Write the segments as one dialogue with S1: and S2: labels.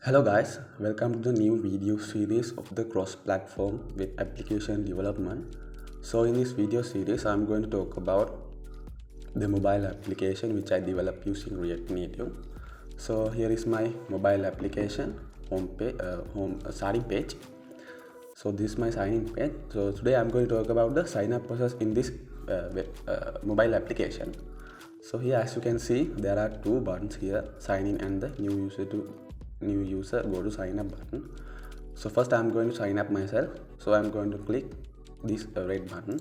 S1: Hello guys, welcome to the new video series of the cross-platform web application development. So in this video series, I'm going to talk about the mobile application which I developed using React Native. So here is my mobile application starting page. So this is my sign-in page. So today I'm going to talk about the sign-up process in this mobile application. So here, as you can see, there are two buttons here: sign in and the new user go to sign up button. So first I'm going to sign up myself. So I'm going to click this red button.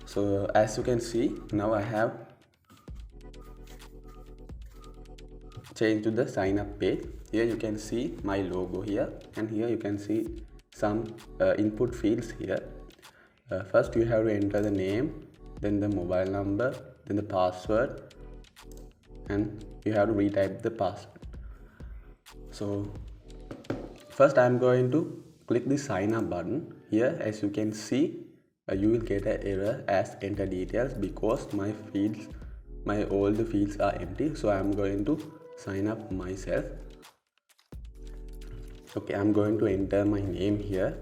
S1: So as you can see, now I have changed to the sign up page. Here you can see my logo here, and here you can see some input fields here. First you have to enter the name, then the mobile number, then the password, and you have to retype the password. So first I'm going to click the sign up button. Here, as you can see, you will get an error as enter details because my all the fields are empty. So I'm going to sign up myself. Okay, I'm going to enter my name here.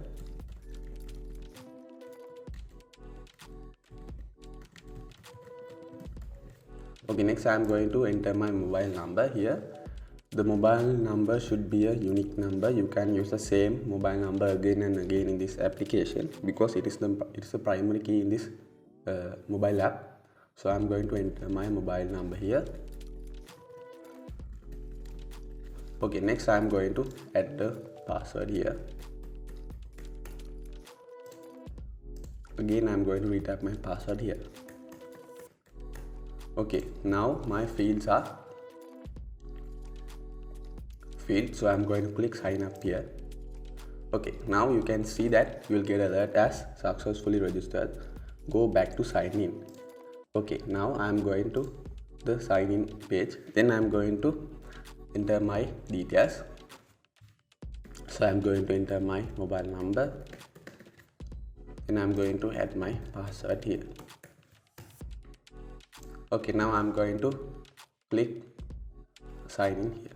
S1: Okay, next I'm going to enter my mobile number here. The mobile number should be a unique number. You can use the same mobile number again and again in this application because it is the primary key in this mobile app. So I'm going to enter my mobile number here. Okay, next I'm going to add the password here. Again I'm going to retype my password here. Okay, now my fields are filled, so I'm going to click sign up here. Okay, now you can see that you will get alert as successfully registered. Go back to sign in. Okay, now I'm going to the sign in page. Then I'm going to enter my details. So I'm going to enter my mobile number, and I'm going to add my password here. Okay, now I'm going to click sign in here.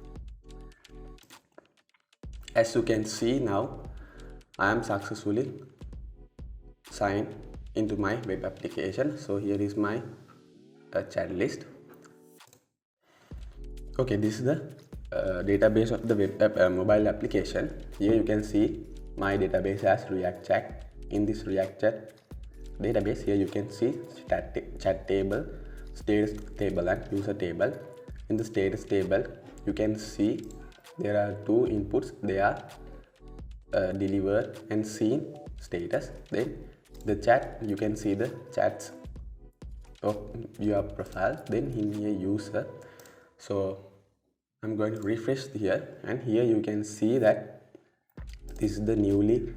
S1: As you can see, now I am successfully signed into my web application. So here is my chat list. Okay, this is the database of the mobile application. Here you can see my database as React Chat. In this React Chat database, here you can see chat table, status table, and user table. In the status table, you can see there are two inputs. They are delivered and seen status. Then the chat, you can see the chats of your profile. Then in here user. So I'm going to refresh here, and here you can see that this is the newly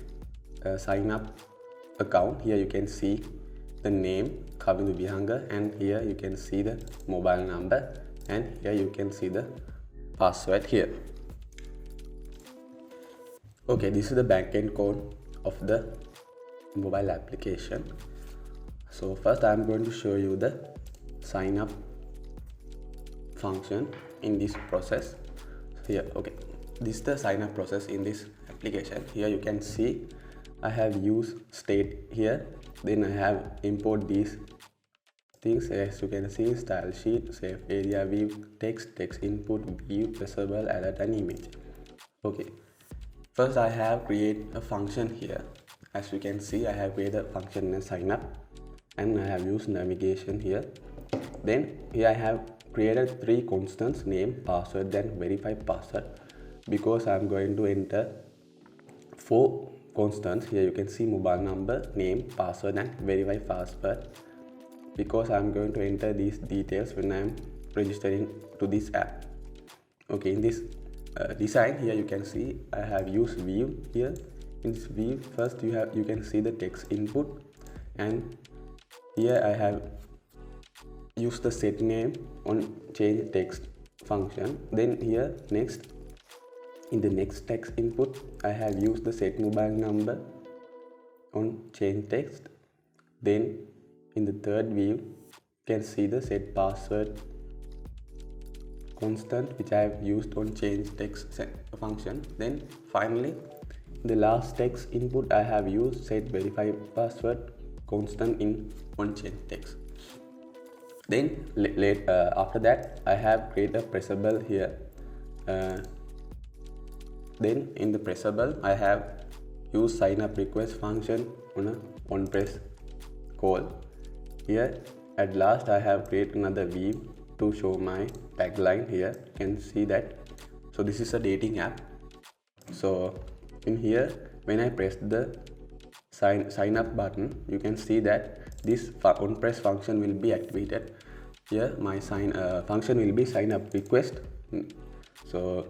S1: sign up account. Here you can see the name Kavindu Vihanga, and here you can see the mobile number, and here you can see the password here. Okay, this is the backend code of the mobile application. So first I'm going to show you the sign up function in this process. Here, okay, this is the sign up process in this application. Here you can see I have used state here. Then I have import these things. As you can see, style sheet, save area, view, text input, view, visible, alert, and image. Okay, first I have created a function here. As you can see, I have created a function as sign up, and I have used navigation here. Then here I have created three constants: name, password, then verify password, because I'm going to enter four constants. Here you can see mobile number, name, password, and verify password, because I'm going to enter these details when I'm registering to this app. Okay, in this design here you can see I have used view here. In this view, first you can see the text input, and here I have used the set name on change text function. Then here next, in the next text input, I have used the set mobile number on change text. Then in the third view, you can see the set password constant which I have used on change text function. Then finally the last text input I have used set verify password constant in on change text. Then after that I have created a pressable here. Then in the pressable I have used sign up request function on a on press call. Here at last I have created another view to show my tagline. Here you can see that. So this is a dating app. So in here when I press the sign up button, you can see that this on press function will be activated. Here my function will be sign up request. So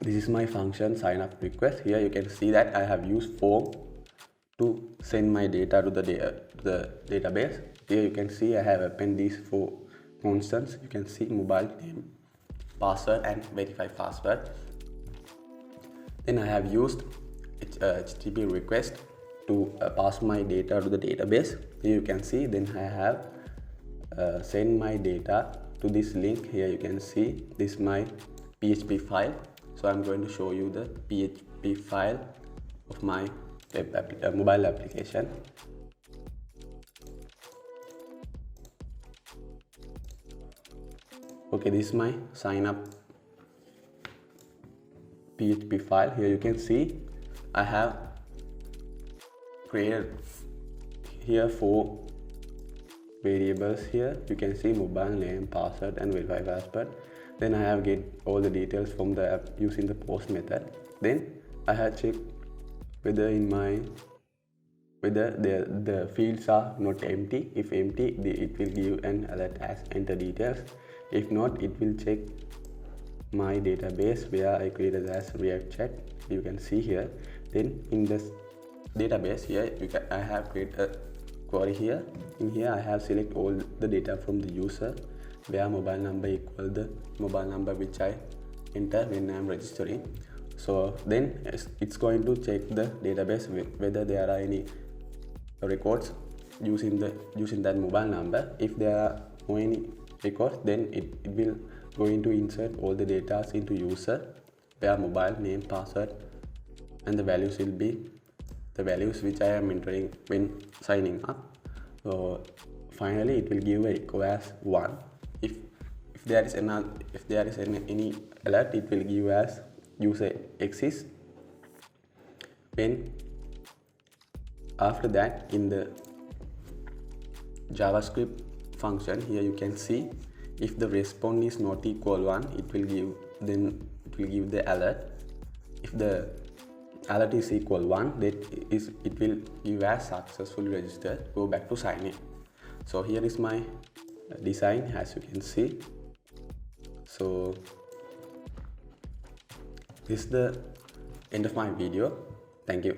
S1: this is my function sign up request. Here you can see that I have used form to send my data to the database. Here you can see I have appended these 4 constants. You can see mobile name, password and verify password. Then I have used HTTP request to pass my data to the database. Here you can see then I have send my data to this link. Here you can see this my PHP file. So I'm going to show you the PHP file of my mobile application. Okay, this is my sign up PHP file. Here you can see I have created here 4 variables. Here you can see mobile name, password and verify password. Then I have get all the details from the app using the post method. Then I have checked whether the fields are not empty. If empty, it will give an alert as enter details. If not, it will check my database where I created as React chat. You can see here. Then in this database here I have created a query here. In here I have select all the data from the user where mobile number equal the mobile number which I enter when I am registering. So then it's going to check the database whether there are any records using that mobile number. If there are no any records, then it will going to insert all the data into user where mobile name, password and the values will be the values which I am entering when signing up. So finally it will give a echo as 1. If there is any alert, it will give as user exists. When after that in the JavaScript function, here you can see if the response is not equal 1, it will give the alert. If the alert is equal 1, it will give as successfully registered. Go back to sign in. So here is my design as you can see. So this is the end of my video. Thank you.